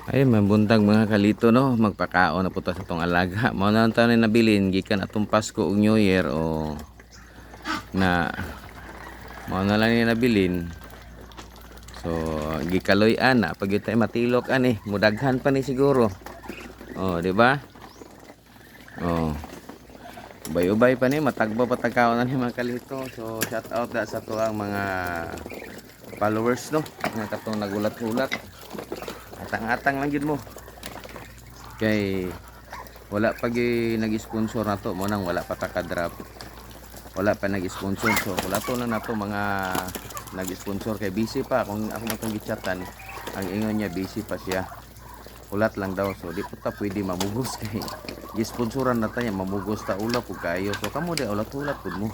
Ay, mabuntag mga kalito no, magpakaon na puta sa tong alaga. Mao na ang taon na nabilin gikan atong Pasko ug New Year o na mao na lang ni nabilin. So gikaloy-an na pag tay matilok ani, mudaghan pa ni siguro. Oh, di ba? Oh. Ubay-ubay pa ni matagba patagkaon na ni mga kalito. So shout out da sa tuang mga followers no, nga katong nagulat-ulat. Atang-atang lang yun mo. Kay wala pa nag-sponsor na to mo nang wala pa taka-drop. Wala pa nag-sponsor, so wala to na nato mga nag-sponsor kay busy pa kung ako matong gichatan. Ang ingon niya busy pa siya. Ulat lang daw, so di po ta pwede mamugos kay gi-sponsoran na ta niya mamugos ta ulap ug kayo. So kamo di ulat-ulat pud mo.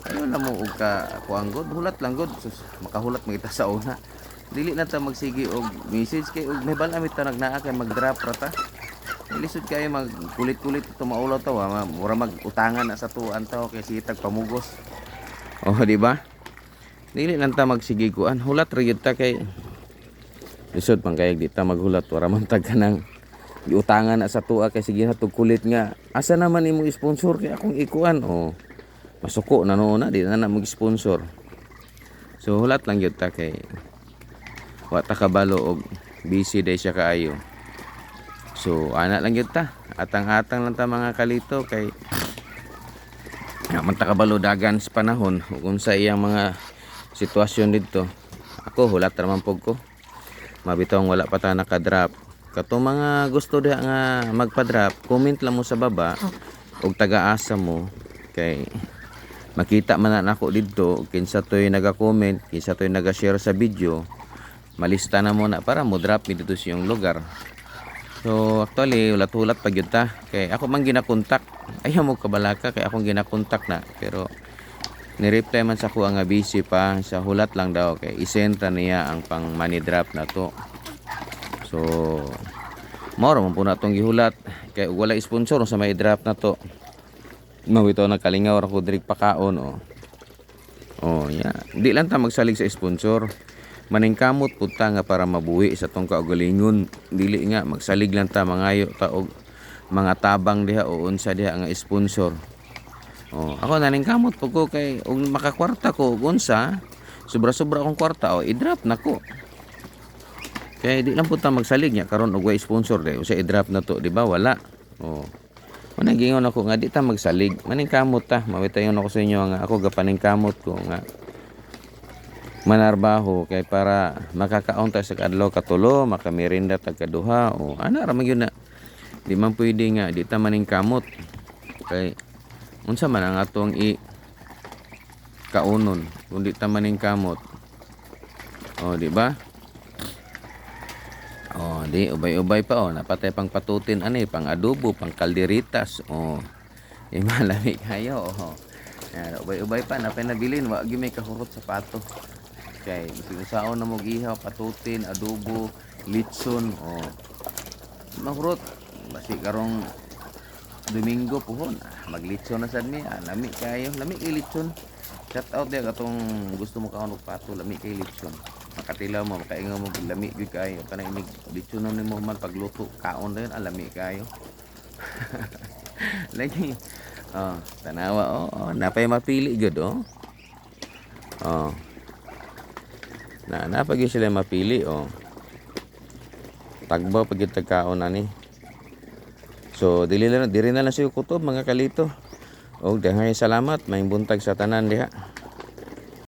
Ayo na mo ug ka kuang god, hulat lang god. So, makahulat mo kita sa una. Dili na ta magsigi og message kay og may balamit ta nagnaa kay mag-drop ra ta. Lisod kayo mag kulit-kulit ito maulaw to ha. Mura mag-utangan na sa tuan to kay sitag pamugos. Oh, di ba? Dili lang ta magsigi kuan. Hulat ra gyud ta kay lisod man kay di ta maghulat wala man tag kanang giutangan na sa tuwa kay sige hatog kulit nga. Asa naman imong sponsor kay akong ikuan oh. Masuko na noon na di na mag-sponsor. So hulat lang gyud ta kay wa ta kabalo og busy day siya kaayo. So ana lang gyud ta, atang-atang lang ta mga kalito kay man ta kabalo dagan sa panahon ug unsa iyang mga sitwasyon didto. Ako hulat ra man pug ko. Mabitong wala pa ta naka-drop. Kato mga gusto diha nga magpa-drop, comment lang mo sa baba ug taga-asa mo kay makita man na ako didto kinsa toy naga-comment, kinsa toy naga-share sa video. Malista na muna para mo drop dito sa iyong lugar. So actually ulat-ulat pa gyud ta kay ako man ginakontak. Ayaw mo kabalaka kay akong ginakontak na pero ni-reply man sa ko nga busy pa sa hulat lang daw kay isend ta niya ang pang money drop na to. So mao man po na tong gihulat kay wala sponsor sa may drop na to. Mawito nagkalingaw ra ko diri pakaon oh. Oh, yeah. Di lang ta magsalig sa sponsor. Maningkamot pud ta nga para mabuhi sa tong kaugalingon. Dili nga magsalig lang ta mangayo ta og mga tabang diha o unsa diha nga sponsor. Oh, ako naningkamot pud ko kay og makakwarta ko og unsa sobra-sobra akong kwarta o i-drop nako. Kay di lang pud ta magsalig nya karon og way sponsor di usa i-drop na to, di ba? Wala. Oh. Managingon ako nga di ta magsalig. Maningkamot ta. Mawitayon ako sa inyo nga ako gapaningkamot ko nga manarbaho kay para makakaon ta sa adlaw katulo, makamerinda tag kaduha o ana ra man gyud na. Di man pwede nga di ta maningkamot. Kay unsa man ang atong kaunon kung di ta maningkamot. Oh, di ba? Oh, di ubay-ubay pa oh, napatay pang patutin ani, pang adobo, pang kalderitas. Oh. Malami kayo oh. Yan, ubay-ubay pa napay nabilin wa gyud may kahurot sa pato. Kay sinusaon na mo gihaw, patutin, adobo, litson oh. Mahurot basi karong Domingo puhon maglitson na sad mi lami kayo, lami kay litson. Shout out dia katong gusto mo kaon og pato, lami kay litson. Makatilaw mo, makaingaw mo lami gyud kayo kana inig litson ni mo man pagluto kaon dayon lami kayo. Lagi oh, tanawa oh, napay mapili gyud oh. Oh. Na pag sila mapili oh. Tagba pag tagkaon ani. So diri na lang siyo kutob mga kalito. Og daghang salamat, may buntag sa tanan diha.